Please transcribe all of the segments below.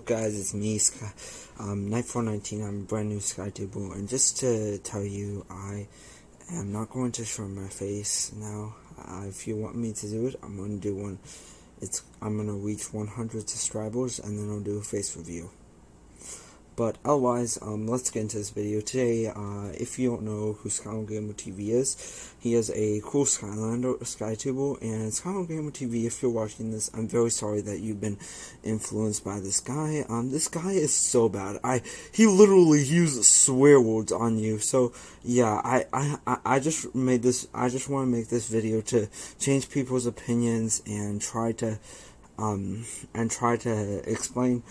up, guys? It's me, Night 419. I'm a brand new SkyTable, and just to tell you, I am not going to show my face now. If you want me to do it, I'm going to do one. I'm going to reach 100 subscribers, and then I'll do a face review. But otherwise, let's get into this video. Today, if you don't know who Skylander Gamer TV is, he is a cool Skylander SkyTable, and Skylander Gamer TV, if you're watching this, I'm very sorry that you've been influenced by this guy. This guy is so bad. He literally uses swear words on you. So yeah, I just want to make this video to change people's opinions and try to explain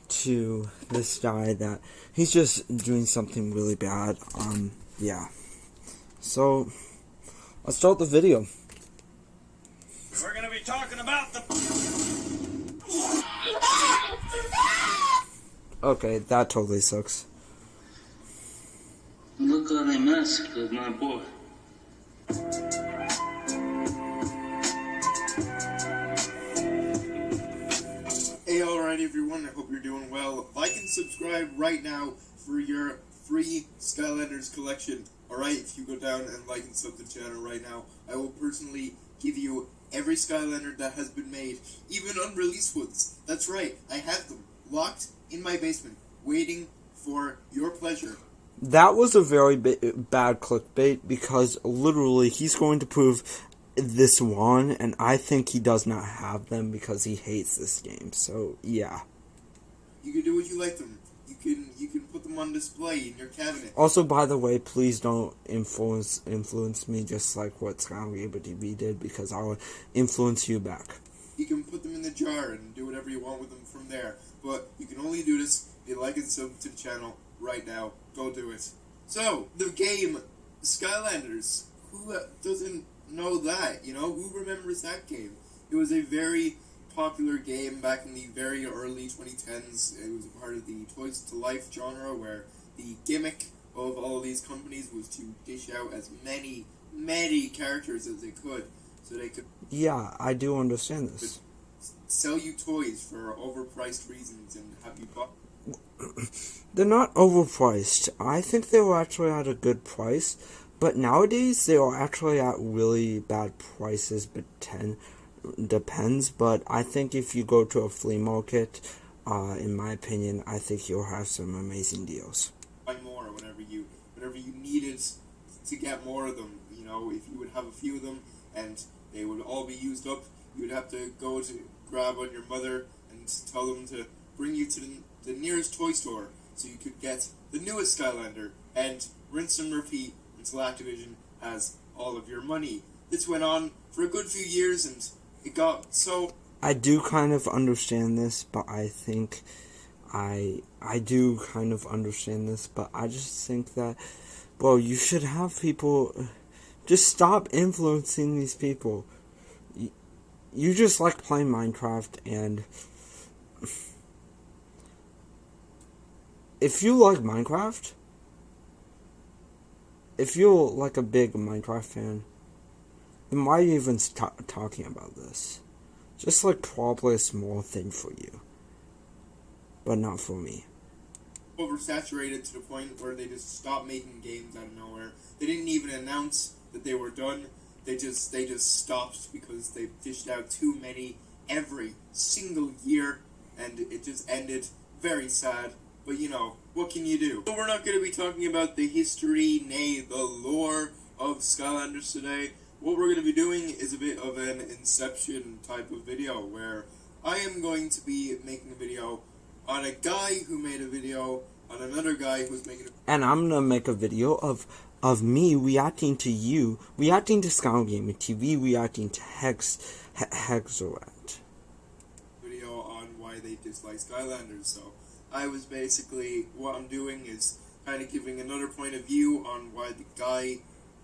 to this guy that he's just doing something really bad. Yeah. So let's start the video. We're gonna be talking about the. Okay, that totally sucks. Look how they massacred my boy. Hey, alright everyone, I hope you're doing well. Like and subscribe right now for your free Skylanders collection. Alright, if you go down and like and sub the channel right now, I will personally give you every Skylander that has been made, even unreleased ones. That's right, I have them locked in my basement, waiting for your pleasure. That was a very bad clickbait, because literally he's going to prove this one, and I think he does not have them because he hates this game. So yeah, you can do what you like them. You can put them on display in your cabinet. Also, by the way, please don't influence me just like what Skylander TV did, because I will influence you back. You can put them in the jar and do whatever you want with them from there, but you can only do this if you like and sub to the channel right now. Go do it. So the game Skylanders, who doesn't know that, you know? Who remembers that game? It was a very popular game back in the very early 2010s. It was a part of the Toys to Life genre, where the gimmick of all of these companies was to dish out as many characters as they could, so they could... Yeah, I do understand this. Sell you toys for overpriced reasons and have you bought... They're not overpriced. I think they were actually at a good price. But nowadays, they are actually at really bad prices, but depends. But I think if you go to a flea market, in my opinion, I think you'll have some amazing deals. Buy more whenever you needed to get more of them. You know, if you would have a few of them and they would all be used up, you would have to go to grab on your mother and tell them to bring you to the nearest toy store so you could get the newest Skylander and rinse and repeat until Activision has all of your money. This went on for a good few years, and it got so... I do kind of understand this, but I think I do kind of understand this, but I just think that, bro, you should have people... Just stop influencing these people. You just like playing Minecraft, and... If you like Minecraft... If you're like a big Minecraft fan, then why are you even talking about this? Just like probably a small thing for you, but not for me. Oversaturated to the point where they just stopped making games out of nowhere. They didn't even announce that they were done. They just stopped because they dished out too many every single year, and it just ended very sad. But, you know, what can you do? So we're not going to be talking about the history, nay, the lore of Skylanders today. What we're going to be doing is a bit of an Inception type of video, where I am going to be making a video on a guy who made a video on another guy who's making a... And I'm going to make a video of me reacting to you, reacting to Skylander Gamer TV, reacting to Hexorat. Video on why they dislike Skylanders, so... I was basically, what I'm doing is kind of giving another point of view on why the guy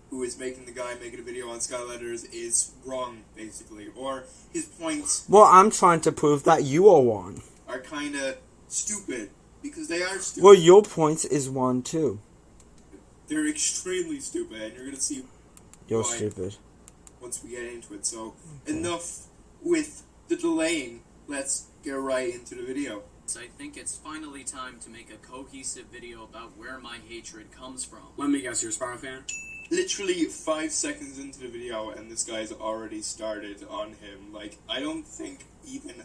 who is making a video on Skylanders is wrong, basically. Or his points... Well, I'm trying to prove that you are wrong. ...are kind of stupid, because they are stupid. Well, your points is one, too. They're extremely stupid, and you're going to see You're why stupid. Once we get into it. So, enough with the delaying. Let's get right into the video. I think it's finally time to make a cohesive video about where my hatred comes from. Let me guess, you're a Spyro fan? Literally 5 seconds into the video and this guy's already started on him. Like, I don't think even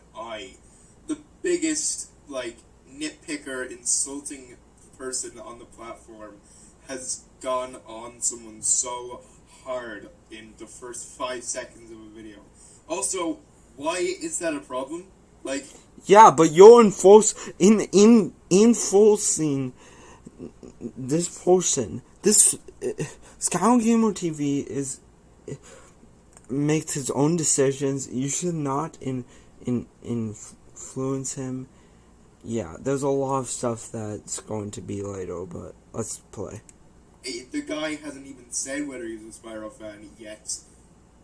the biggest, like, nitpicker, insulting person on the platform, has gone on someone so hard in the first 5 seconds of a video. Also, why is that a problem? Like, yeah, but you're enforcing this person. This Skyland Gamer TV makes his own decisions. You should not influence him. Yeah, there's a lot of stuff that's going to be later, but let's play. The guy hasn't even said whether he's a Spyro fan yet.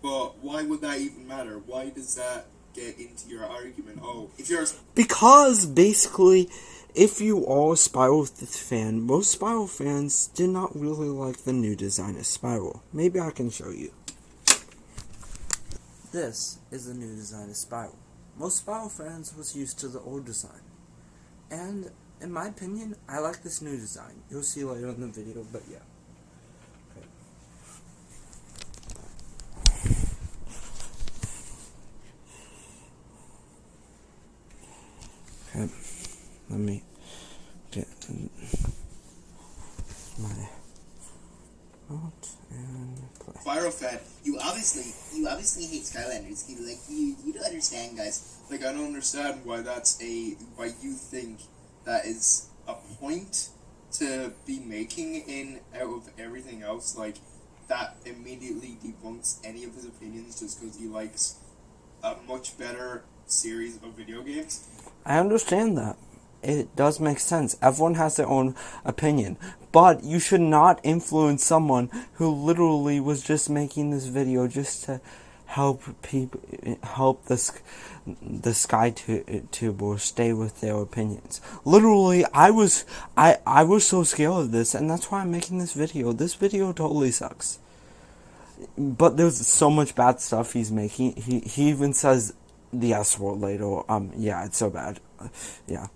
But why would that even matter? Why does that get into your argument? Oh, if you're because basically, if you are a Spyro fan, most Spyro fans did not really like the new design of Spyro. Maybe I can show you. This is the new design of Spyro. Most Spyro fans was used to the old design. And, in my opinion, I like this new design. You'll see later in the video, but yeah. Okay, let me get my remote and play. Spyro fan, you obviously hate Skylanders. You don't understand, guys. like, I don't understand why why you think that is a point to be making out of everything else. Like, that immediately debunks any of his opinions just because he likes a much better series of video games. I understand that. It does make sense. Everyone has their own opinion. But you should not influence someone who literally was just making this video just to help the SkyTuber stay with their opinions. Literally, I was so scared of this, and that's why I'm making this video. This video totally sucks. But there's so much bad stuff he's making. He even says the S word later. Yeah, it's so bad. Yeah.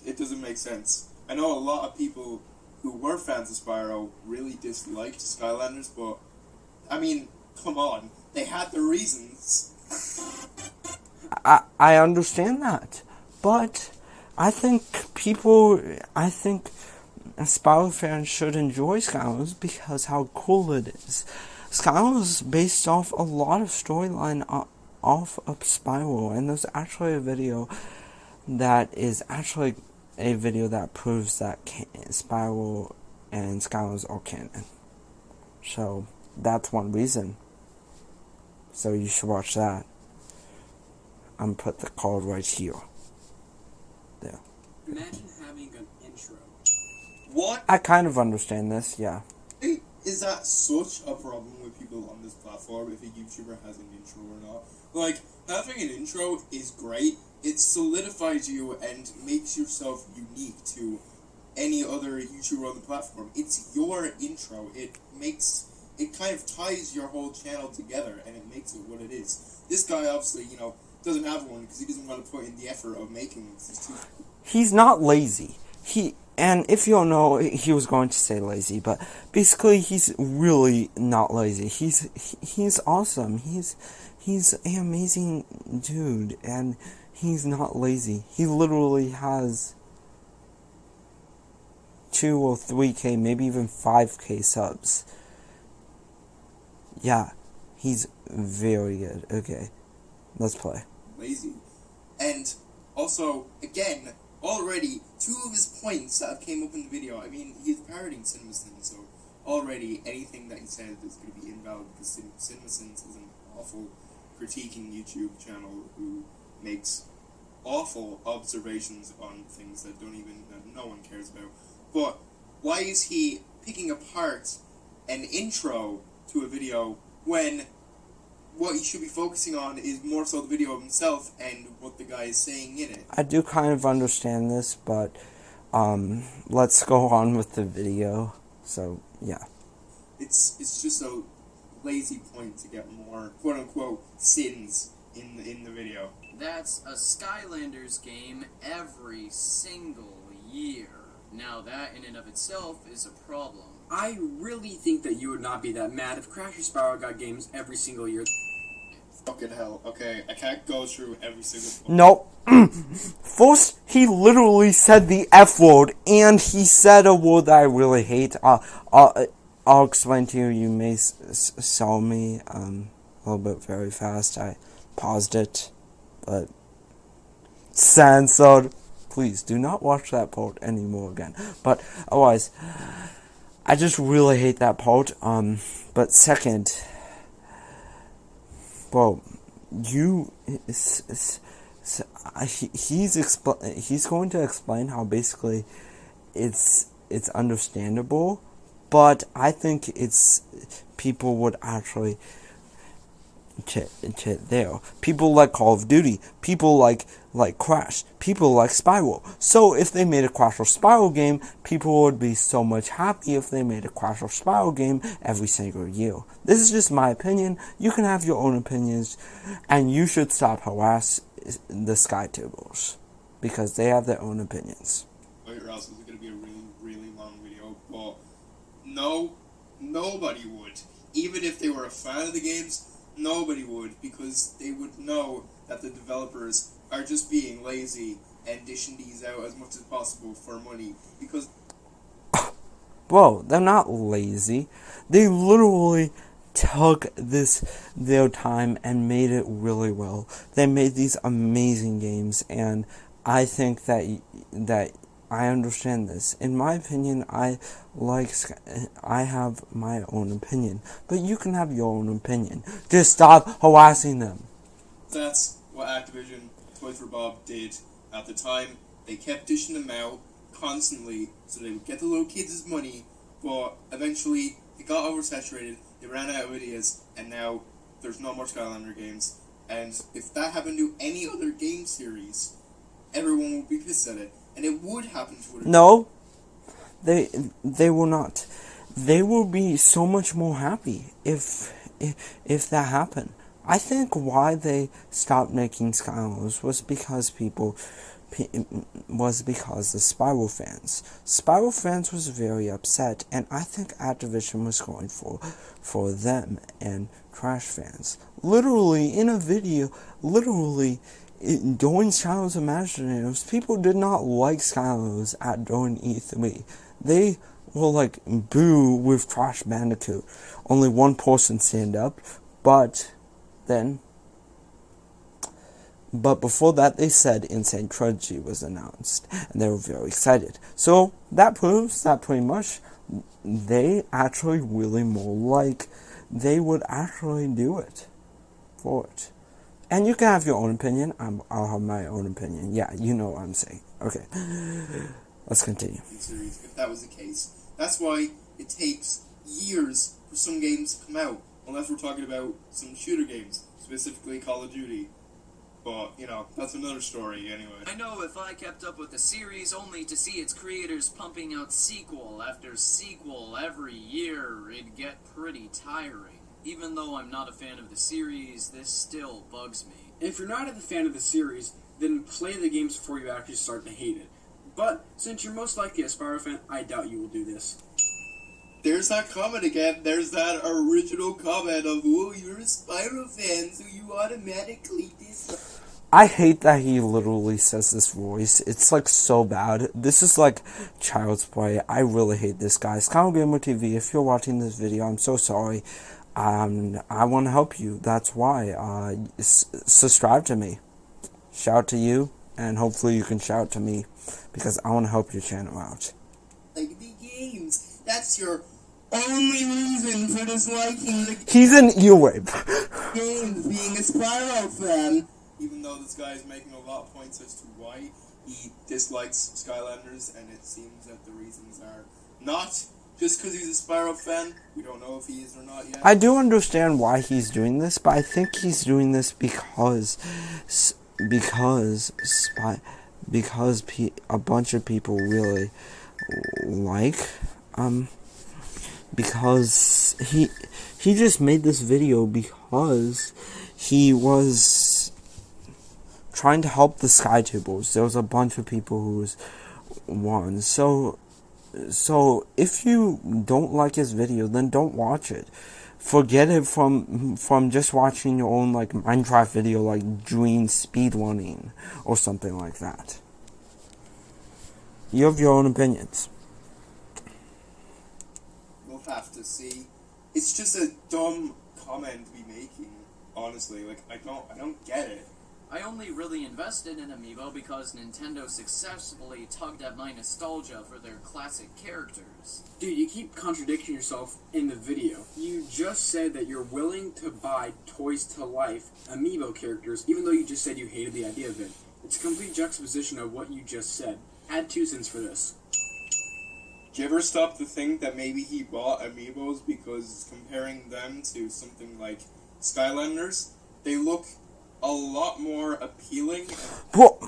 It doesn't make sense. I know a lot of people who were fans of Spyro really disliked Skylanders, but, I mean, come on. They had their reasons. I understand that. But I think Spyro fans should enjoy Skylanders because how cool it is. Skylanders is based off a lot of storyline off of Spyro, and there's actually a video that proves that Spyro and Skylanders are canon. So that's one reason. So you should watch that. I'm put the card right here. There. Imagine having an intro. What? I kind of understand this, yeah. Is that such a problem with people on this platform if a YouTuber has an intro or not? Like, having an intro is great. It solidifies you and makes yourself unique to any other YouTuber on the platform. It's your intro. It kind of ties your whole channel together, and it makes it what it is. This guy obviously, doesn't have one because he doesn't want to put in the effort of making one. He's not lazy. And if you don't know, he was going to say lazy, but basically he's really not lazy. He's awesome. He's an amazing dude, and he's not lazy. He literally has 2 or 3K, maybe even 5K subs. Yeah, he's very good. Okay, let's play. Lazy. And also, again, already, 2 of his points that came up in the video, I mean, he's parodying CinemaSins, so already anything that he said is going to be invalid because CinemaSins is an awful critiquing YouTube channel who makes awful observations on things that no one cares about. But why is he picking apart an intro to a video when what you should be focusing on is more so the video of himself and what the guy is saying in it? I do kind of understand this, but let's go on with the video. So yeah, it's just a lazy point to get more quote unquote sins in the video. That's a Skylanders game every single year. Now that in and of itself is a problem. I really think that you would not be that mad if Crash or Spyro got games every single year. Fucking hell. Okay, I can't go through every single one. Nope. First, he literally said the F word, and he said a word that I really hate. I'll explain to you. You may saw me a little bit very fast. I paused it, but censored. Please do not watch that part anymore again. But otherwise, I just really hate that part. But second, well, he's going to explain how basically it's understandable, but I think it's people would actually there. People like Call of Duty, people like Crash, people like Spyro. So if they made a Crash or Spyro game, people would be so much happy if they made a Crash or Spyro game every single year. This is just my opinion. You can have your own opinions, and you should stop harass the SkyTubers because they have their own opinions. Wait, or else it's going to be a really, really long video. But no, nobody would. Even if they were a fan of the games, nobody would, because they would know that the developers are just being lazy and dishing these out as much as possible for money, because... Bro, they're not lazy. They literally took their time and made it really well. They made these amazing games, and I think that I understand this. In my opinion, I have my own opinion, but you can have your own opinion. Just stop harassing them. That's what Activision Toys for Bob did at the time. They kept dishing them out constantly so they would get the little kids' money, but eventually it got oversaturated, they ran out of ideas, and now there's no more Skylander games. And if that happened to any other game series, everyone would be pissed at it. And it would happen to other No, they will not. They will be so much more happy if that happened. I think why they stopped making Skylanders was because the Spyro fans was very upset, and I think Activision was going for them and Crash fans. Literally in a video, during Shadows Imaginators, people did not like Skylanders during E3. They were like, boo with Crash Bandicoot. Only one person stand up, but before that they said Insane Trilogy was announced, and they were very excited. So that proves that pretty much they actually really more like they would actually do it for it. And you can have your own opinion. I'll have my own opinion. Yeah, you know what I'm saying. Okay, let's continue. series, if that was the case. That's why it takes years for some games to come out, unless we're talking about some shooter games, specifically Call of Duty. But, you know, that's another story anyway. I know if I kept up with the series only to see its creators pumping out sequel after sequel every year, it'd get pretty tiring. Even though I'm not a fan of the series, this still bugs me. If you're not a fan of the series, then play the games before you actually start to hate it. But since you're most likely a Spyro fan, I doubt you will do this. There's that comment again. There's that original comment of, oh, you're a Spyro fan, so you automatically dislike. I hate that he literally says this voice. It's like so bad. This is like child's play. I really hate this guy. Skylar Gamer TV, if you're watching this video, I'm so sorry. I want to help you. That's why. Subscribe to me. Shout to you, and hopefully you can shout to me, because I want to help your channel out. Like the games. That's your only reason for disliking the He's an earwig. games, being a Spyro fan. Even though this guy is making a lot of points as to why he dislikes Skylanders, and it seems that the reasons are not just because he's a Spyro fan. We don't know if he is or not yet. I do understand why he's doing this, but I think he's doing this because a bunch of people really like, because he just made this video because he was trying to help the SkyTubers. There was a bunch of people who won. So if you don't like his video, then don't watch it. Forget it from just watching your own like Minecraft video, like doing speedrunning or something like that. You have your own opinions. We'll have to see. It's just a dumb comment to be making. Honestly, like I don't get it. I only really invested in Amiibo because Nintendo successfully tugged at my nostalgia for their classic characters. Dude, you keep contradicting yourself in the video. You just said that you're willing to buy Toys to Life Amiibo characters, even though you just said you hated the idea of it. It's a complete juxtaposition of what you just said. Add 2 cents for this. Do you ever stop to think that maybe he bought Amiibos because comparing them to something like Skylanders, they look a lot more appealing? Well,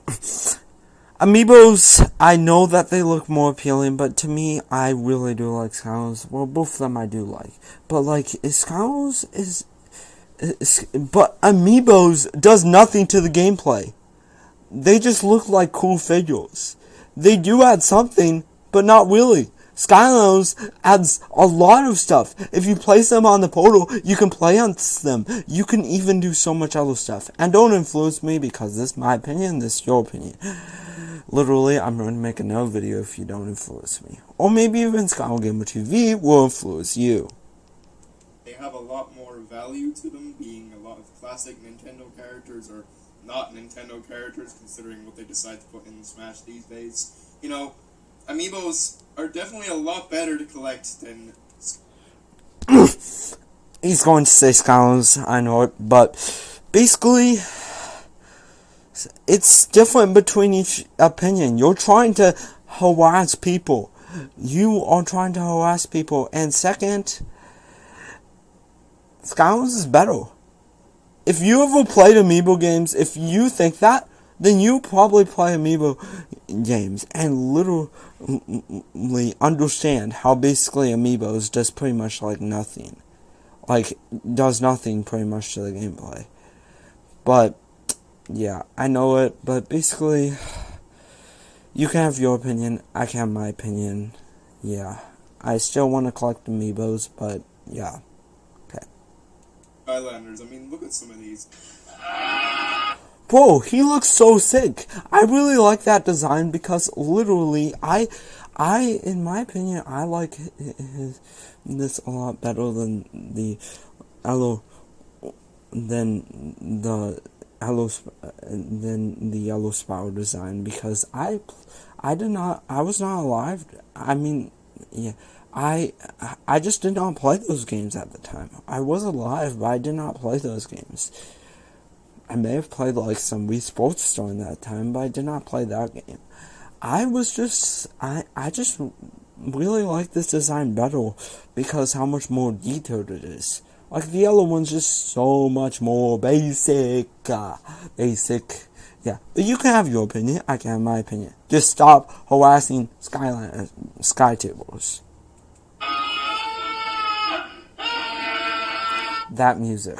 Amiibos, I know that they look more appealing, but to me, I really do like Skylanders. Well, both of them I do like. But, like, Skylanders is... But Amiibos does nothing to the gameplay. They just look like cool figures. They do add something, but not really. Skylanders adds a lot of stuff. If you place them on the portal, you can play on them. You can even do so much other stuff. And don't influence me because this is my opinion, this is your opinion. Literally, I'm going to make another video if you don't influence me. Or maybe even Skylar Gamer TV will influence you. They have a lot more value to them, being a lot of classic Nintendo characters or not Nintendo characters, considering what they decide to put in Smash these days. You know, Amiibos are definitely a lot better to collect than... He's going to say Skylanders, I know it, but basically, it's different between each opinion. You're trying to harass people. You are trying to harass people, and second, Skylanders is better. If you ever played Amiibo games, if you think that, then you probably play Amiibo games and literally understand how basically Amiibos does pretty much like nothing. Like, does nothing pretty much to the gameplay. But, yeah, I know it, but basically, you can have your opinion, I can have my opinion. Yeah, I still want to collect Amiibos, but, yeah. Okay. Skylanders, I mean, look at some of these. Bro, he looks so sick. I really like that design because literally, in my opinion, I like this a lot better than the yellow spiral design because I was not alive. I mean, yeah, I just did not play those games at the time. I was alive, but I did not play those games. I may have played like some Wii Sports Star in that time, but I did not play that game. I just really like this design better because how much more detailed it is. Like the yellow one's just so much more basic. Yeah, but you can have your opinion, I can have my opinion. Just stop harassing SkyTubers. That music.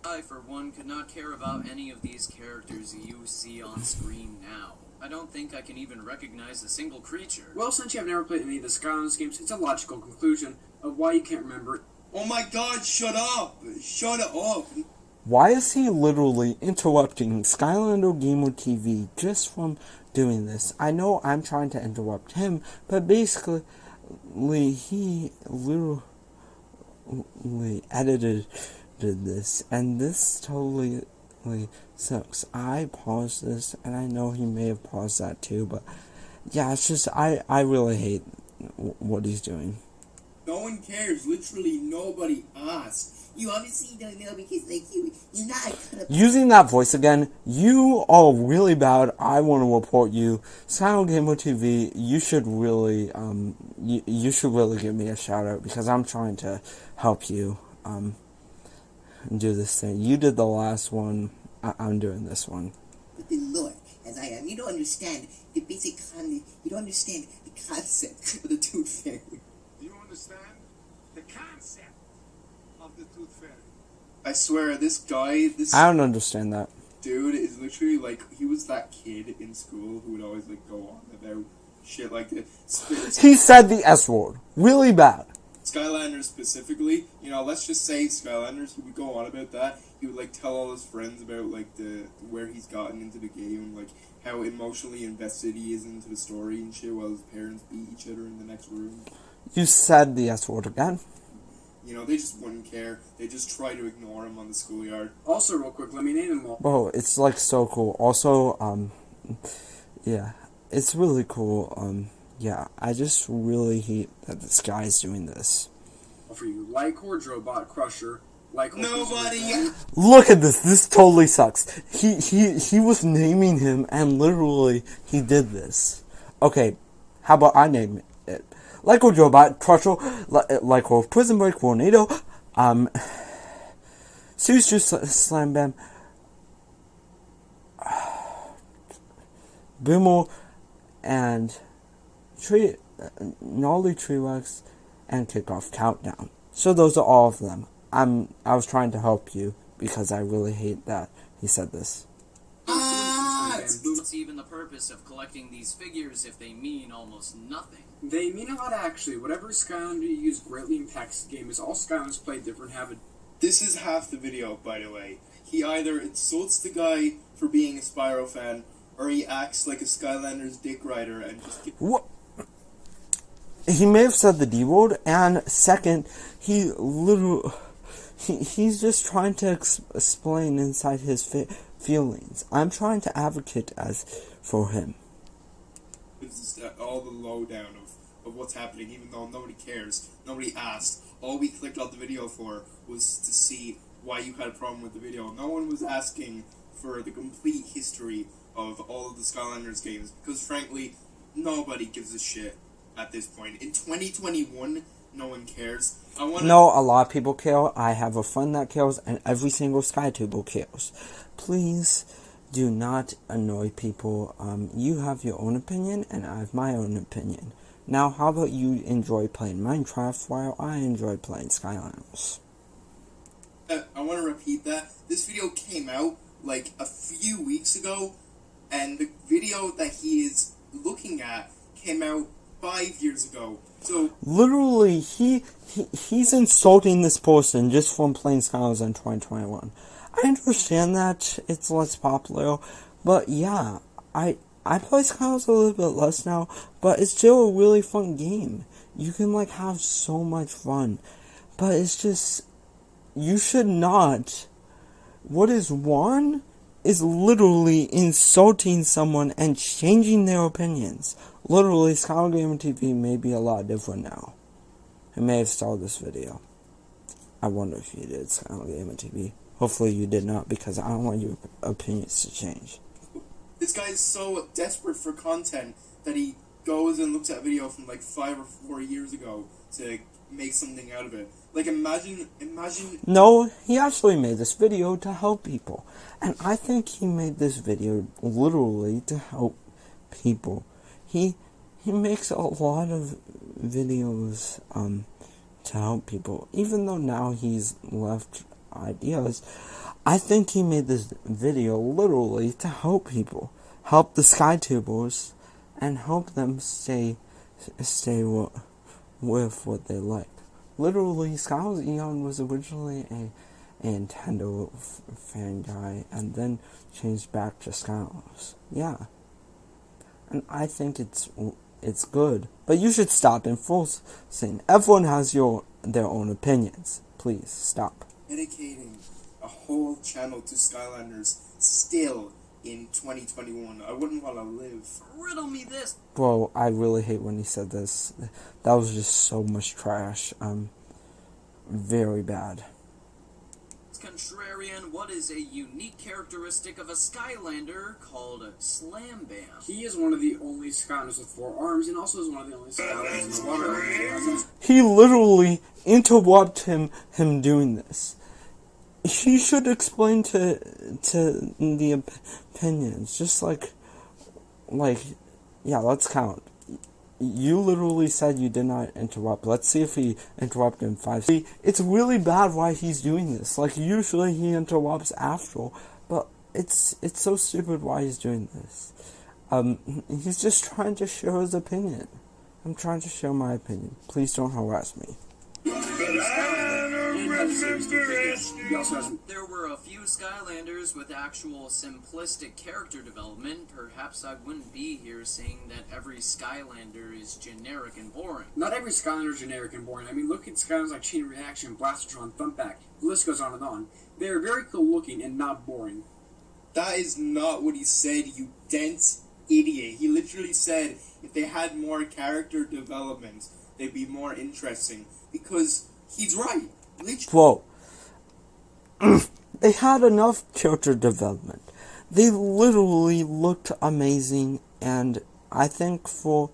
I, for one, could not care about any of these characters you see on screen now. I don't think I can even recognize a single creature. Well, since you have never played any of the Skylanders games, it's a logical conclusion of why you can't remember it. Oh my god, shut up! Shut up! Why is he literally interrupting Skylander Gamer TV just from doing this? I know I'm trying to interrupt him, but basically, he literally edited this, and this totally sucks. I paused this, and I know he may have paused that too, but yeah, it's just, I really hate what he's doing. No one cares. Literally nobody asked. You obviously don't know because, like, you're not gonna... Using that voice again, you are really bad. I want to report you. Silent Gamer TV, you should really, you should really give me a shout out because I'm trying to help you, do this thing. You did the last one. I'm doing this one. But then, Lord, as I am, you don't understand the basic you don't understand the concept of the Tooth Fairy. You understand the concept of the Tooth Fairy? I swear, this guy, I don't understand that. dude is literally like, he was that kid in school who would always like go on about shit like this. He said the S word. Really bad. Skylanders specifically, you know, let's just say Skylanders, he would go on about that. He would like tell all his friends about like where he's gotten into the game and like how emotionally invested he is into the story and shit while his parents beat each other in the next room. You said the S word again. You know, they just wouldn't care. They just try to ignore him on the schoolyard. Also, real quick, let me name them all. Bro, it's like so cool. Also, yeah, it's really cool. Yeah, I just really hate that this guy is doing this. For you, Lycor, Drobot, Crusher, Lycor. Nobody. Look at this. This totally sucks. He was naming him, and literally he did this. Okay, how about I name it? Lycor, Drobot, Crusher, Lycor, Prison Break, Tornado, Serious Juice, Slam Bam, Boomer, and Gnarly Treeworks, and Kickoff Countdown. So those are all of them. I was trying to help you because I really hate that he said this. What's even the purpose of collecting these figures if they mean almost nothing? They mean a lot, actually. Whatever Skylander you use greatly impacts the game, as all Skylanders play different have a... This is half the video, by the way. He either insults the guy for being a Spyro fan, or he acts like a Skylanders dick rider and just... What? He may have said the D word, and second, he's just trying to explain inside his feelings. I'm trying to advocate for him. It's just all the lowdown of what's happening, even though nobody cares. Nobody asked. All we clicked on the video for was to see why you had a problem with the video. No one was asking for the complete history of all of the Skylanders games, because frankly, nobody gives a shit at this point. In 2021, no one cares. No, a lot of people care. I have a friend that cares, and every single SkyTuber cares. Please do not annoy people. You have your own opinion, and I have my own opinion. Now, how about you enjoy playing Minecraft while I enjoy playing Skylanders? I want to repeat that. This video came out like a few weeks ago, and the video that he is looking at came out 5 years ago. So literally, he's insulting this person just from playing Skylanders in 2021. I understand that it's less popular, but yeah, I play Skylanders a little bit less now, but it's still a really fun game. You can like have so much fun, but it's just, you should not. What is wrong is literally insulting someone and changing their opinions. Literally, Skylar Gamer TV may be a lot different now. He may have saw this video. I wonder if you did, Skylar Gamer TV. Hopefully you did not, because I don't want your opinions to change. this guy is so desperate for content that he goes and looks at a video from like 5 or 4 years ago to make something out of it. Like, imagine... No, he actually made this video to help people. And I think he made this video literally to help people. He makes a lot of videos, to help people. Even though now he's left ideas, I think he made this video literally to help people. Help the SkyTubers, and help them stay with what they like. Literally, Skylanders Eon was originally a Nintendo fan guy, and then changed back to Skylanders. Yeah. And I think it's good. But you should stop enforcing. Everyone has their own opinions. Please, stop. Dedicating a whole channel to Skylanders still in 2021. I wouldn't want to live. Riddle me this. Bro, I really hate when he said this. That was just so much trash. Very bad. Contrarian, what is a unique characteristic of a Skylander called Slam Bam? He is one of the only Skylanders with 4 arms, and also is one of the only Skylanders in the water. He literally interrupted him doing this. He should explain to the opinions, just like, yeah, let's count. You literally said you did not interrupt. Let's see if he interrupted in 5 seconds. It's really bad why he's doing this. Like, usually he interrupts after, but it's so stupid why he's doing this. He's just trying to show his opinion. I'm trying to show my opinion. Please don't harass me. There were a few Skylanders with actual simplistic character development. Perhaps I wouldn't be here saying that every Skylander is generic and boring. Not every Skylander is generic and boring. I mean, look at Skylanders like Chain Reaction, Blastertron, Thumpback. The list goes on and on. They are very cool looking and not boring. That is not what he said, you dense idiot. He literally said if they had more character development, they'd be more interesting. Because he's right. Whoa. They had enough character development. They literally looked amazing, and I think for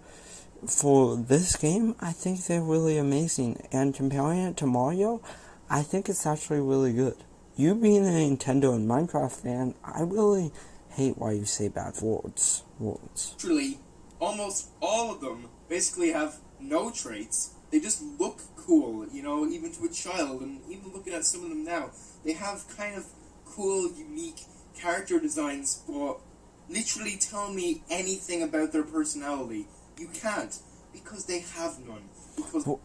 this game, I think they're really amazing. And comparing it to Mario, I think it's actually really good. You being a Nintendo and Minecraft fan, I really hate why you say bad words. Literally, almost all of them basically have no traits. They just look cool, you know, even to a child, and even looking at some of them now, they have kind of cool, unique character designs, but literally tell me anything about their personality. You can't, because they have none. Because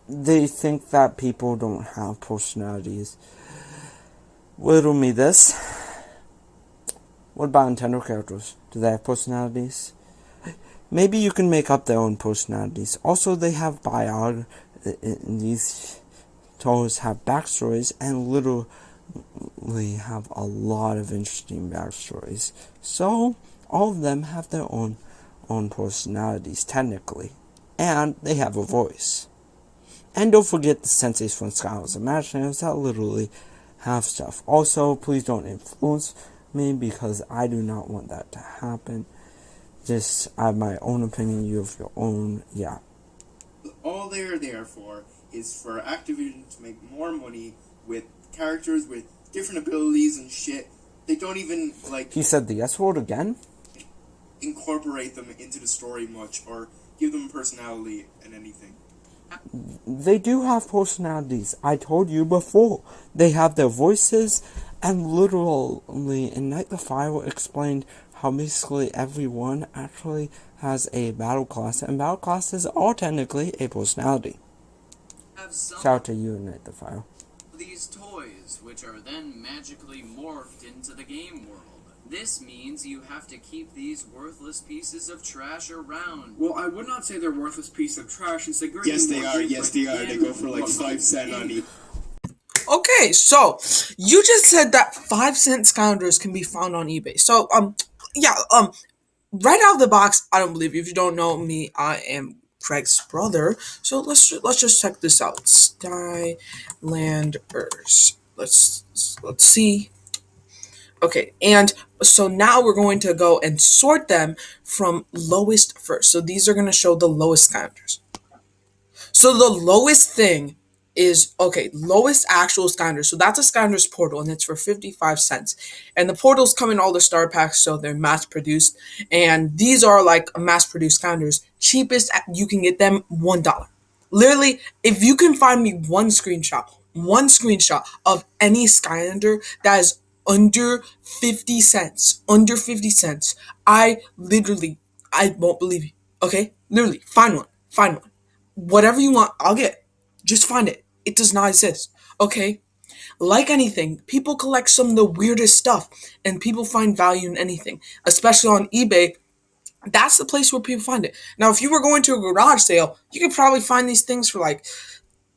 they think that people don't have personalities. Riddle me this. What about Nintendo characters? Do they have personalities? Maybe you can make up their own personalities. Also, they have biographies. These toys have backstories and literally have a lot of interesting backstories. So, all of them have their own personalities, technically. And they have a voice. And don't forget the senseis from Skylanders Imaginators that literally have stuff. Also, please don't influence me because I do not want that to happen. Just, I have my own opinion, you have your own, yeah. all they're there for is for Activision to make more money with characters with different abilities and shit. They don't even, like... He said the S word again? ...incorporate them into the story much, or give them personality and anything. They do have personalities. I told you before. They have their voices, and literally, in Night the Fire explained how basically everyone actually has a battle class, and battle classes are technically a personality. Shout out to you, Night the Fire. These toys, which are then magically morphed into the game world. This means you have to keep these worthless pieces of trash around. Well, I would not say they're worthless pieces of trash since they Yes, they are. Yes, they are. They go for like 5 cents on each. Okay, so you just said that 5-cent Skylanders can be found on eBay. So, right out of the box, I don't believe you. If you don't know me, I am Craig's brother. So let's just check this out. Skylanders. Let's see. Okay, and so now we're going to go and sort them from lowest first. So these are going to show the lowest Skylanders. So the lowest thing is, lowest actual Skylanders. So that's a Skylanders portal, and it's for 55 cents. And the portals come in all the star packs, so they're mass-produced. And these are like mass-produced Skylanders. Cheapest, you can get them $1. Literally, if you can find me one screenshot of any Skylander that is under 50 cents, I won't believe you, okay? Literally, find one. Whatever you want, I'll get. Just find it. It does not exist, okay? Like anything, people collect some of the weirdest stuff, and people find value in anything, especially on eBay. That's the place where people find it. Now, if you were going to a garage sale, you could probably find these things for like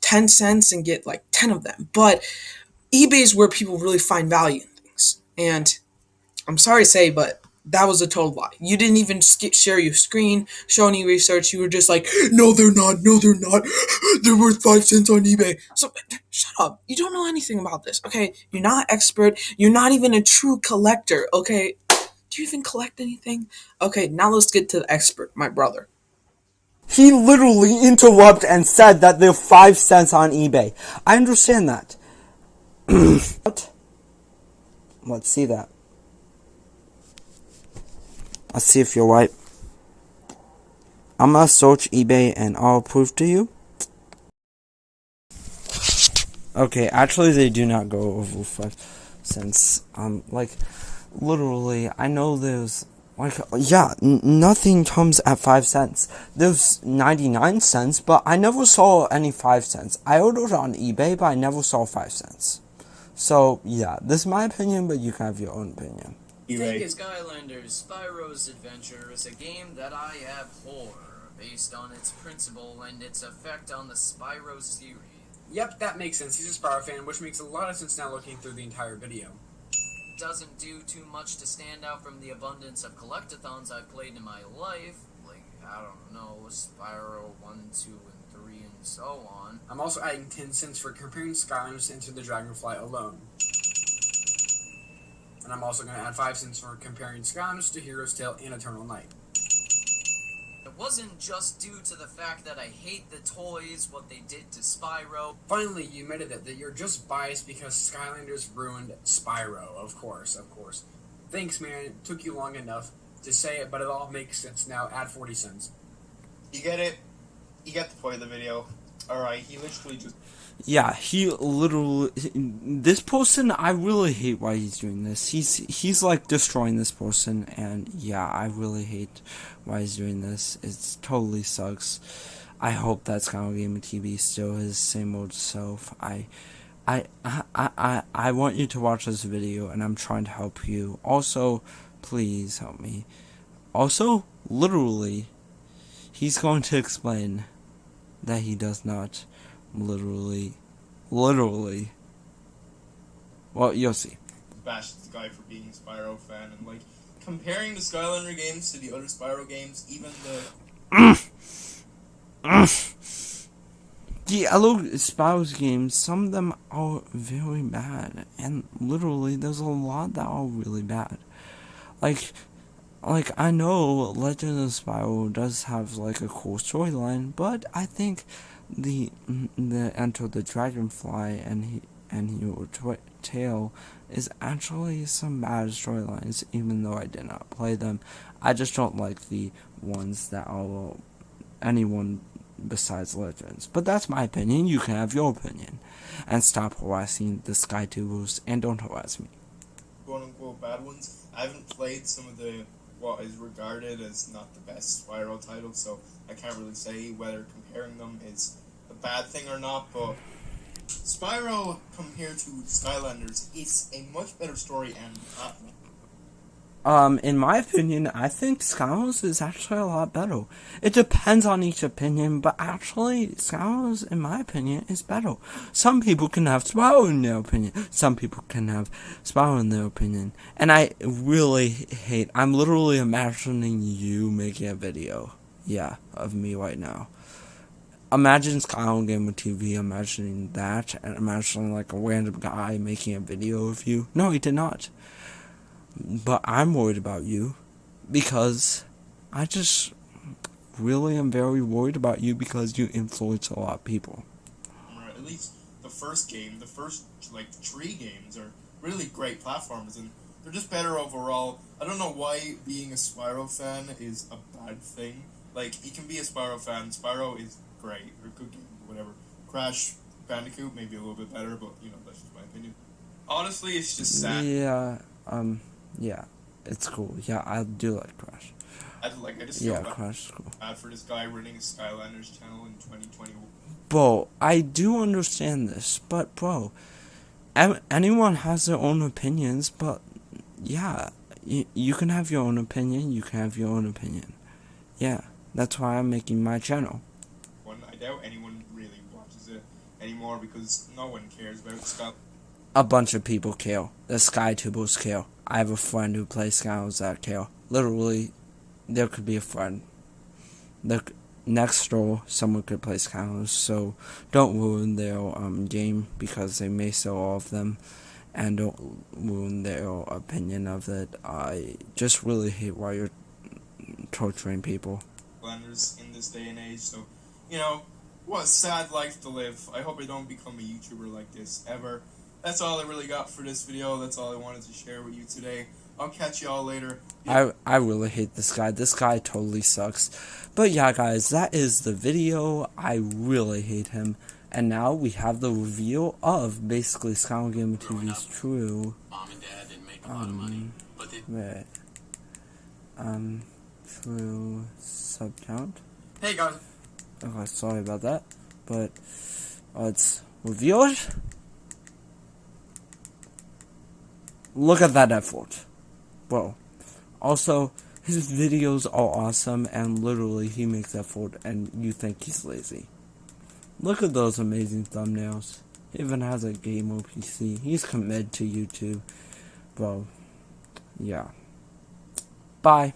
10 cents and get like 10 of them, but eBay is where people really find value in things, and I'm sorry to say, but that was a total lie. You didn't even share your screen, show any research. You were just like, no, they're not. They're worth 5 cents on eBay. So, shut up. You don't know anything about this, okay? You're not an expert. You're not even a true collector, okay? Do you even collect anything? Okay, now let's get to the expert, my brother. He literally interrupted and said that they're 5 cents on eBay. I understand that. What? Let's see that. Let's see if you're right. I'm gonna search eBay and I'll prove to you. Okay, actually they do not go over 5 cents. literally, I know there's, like, yeah, nothing comes at 5 cents. There's 99 cents, but I never saw any 5 cents. I ordered on eBay, but I never saw 5 cents. So, yeah, this is my opinion, but you can have your own opinion. Hates Skylanders Spyro's Adventure is a game that I abhor, based on its principle and its effect on the Spyro series. Yep, that makes sense. He's a Spyro fan, which makes a lot of sense now looking through the entire video. Doesn't do too much to stand out from the abundance of collectathons I've played in my life, like, I don't know, Spyro 1, 2, and 3, and so on. I'm also adding 10 cents for comparing Skylanders into the Dragonfly alone. And I'm also going to add 5 cents for comparing Skylanders to Hero's Tale and Eternal Night. It wasn't just due to the fact that I hate the toys, what they did to Spyro. Finally, you admitted that you're just biased because Skylanders ruined Spyro, of course. Thanks, man, it took you long enough to say it, but it all makes sense now. Add 40 cents. You get it? You get the point of the video. Alright, he literally just... Yeah, he literally, this person, I really hate why he's doing this. He's like destroying this person, and yeah, I really hate why he's doing this. It totally sucks. I hope that Skylanders Game TV still his same old self. I want you to watch this video, and I'm trying to help you. Also, please help me. Also, literally, he's going to explain that he does not literally, well, you'll see. Bash this guy for being a Spyro fan, and like, comparing the Skylander games to the other Spyro games, even the other Spyro's games, some of them are very bad, and literally, there's a lot that are really bad. Like, I know Legend of Spyro does have, like, a cool storyline, but I think the Enter the Dragonfly and your Tail is actually some bad storylines, even though I did not play them. I just don't like the ones that are anyone besides Legends. But that's my opinion. You can have your opinion. And stop harassing the SkyTubers, and don't harass me. quote-unquote bad ones. I haven't played some of the what is regarded as not the best Spyro titles, so I can't really say whether comparing them is a bad thing or not, but Spyro compared to Skylanders is a much better story and platform. In my opinion, I think Skylanders is actually a lot better. It depends on each opinion, but actually, Skylanders, in my opinion, is better. Some people can have Spyro in their opinion. Some people can have Spyro in their opinion. And I really hate, I'm literally imagining you making a video, of me right now. Imagine Skylanders Game TV imagining that, and imagining like a random guy making a video of you. No, he did not. But I'm worried about you, because I just really am very worried about you because you influence a lot of people. At least the first 3 games are really great platformers, and they're just better overall. I don't know why being a Spyro fan is a bad thing. Like, you can be a Spyro fan, Spyro is great, or good game, whatever. Crash Bandicoot may be a little bit better, but, that's just my opinion. Honestly, it's just sad. Yeah, it's cool. Yeah, I do like Crash. I just feel Crash is cool. bad for this guy running a Skylanders channel in 2020. Bro, I do understand this, but bro, anyone has their own opinions, but yeah, you can have your own opinion, you can have your own opinion. Yeah, that's why I'm making my channel. I doubt anyone really watches it anymore because no one cares about Skylanders. A bunch of people care. The SkyTubers care. I have a friend who plays Skylanders that care. Literally, there could be a friend. Next door, someone could play Skylanders, so don't ruin their game because they may sell all of them, and don't ruin their opinion of it. I just really hate why you're torturing people. Skylanders in this day and age, so, what a sad life to live. I hope I don't become a YouTuber like this ever. That's all I really got for this video. That's all I wanted to share with you today. I'll catch y'all later. I really hate this guy. This guy totally sucks. But yeah, guys, that is the video. I really hate him. And now we have the reveal of basically Skylanders Game TV's true. Mom and Dad didn't make a lot of money, Wait. True sub count. Hey guys. Okay, sorry about that. But it's revealed. Look at that effort. Bro. Also, his videos are awesome, and literally he makes effort, and you think he's lazy. Look at those amazing thumbnails. He even has a gamer PC. He's committed to YouTube. Bro. Yeah. Bye.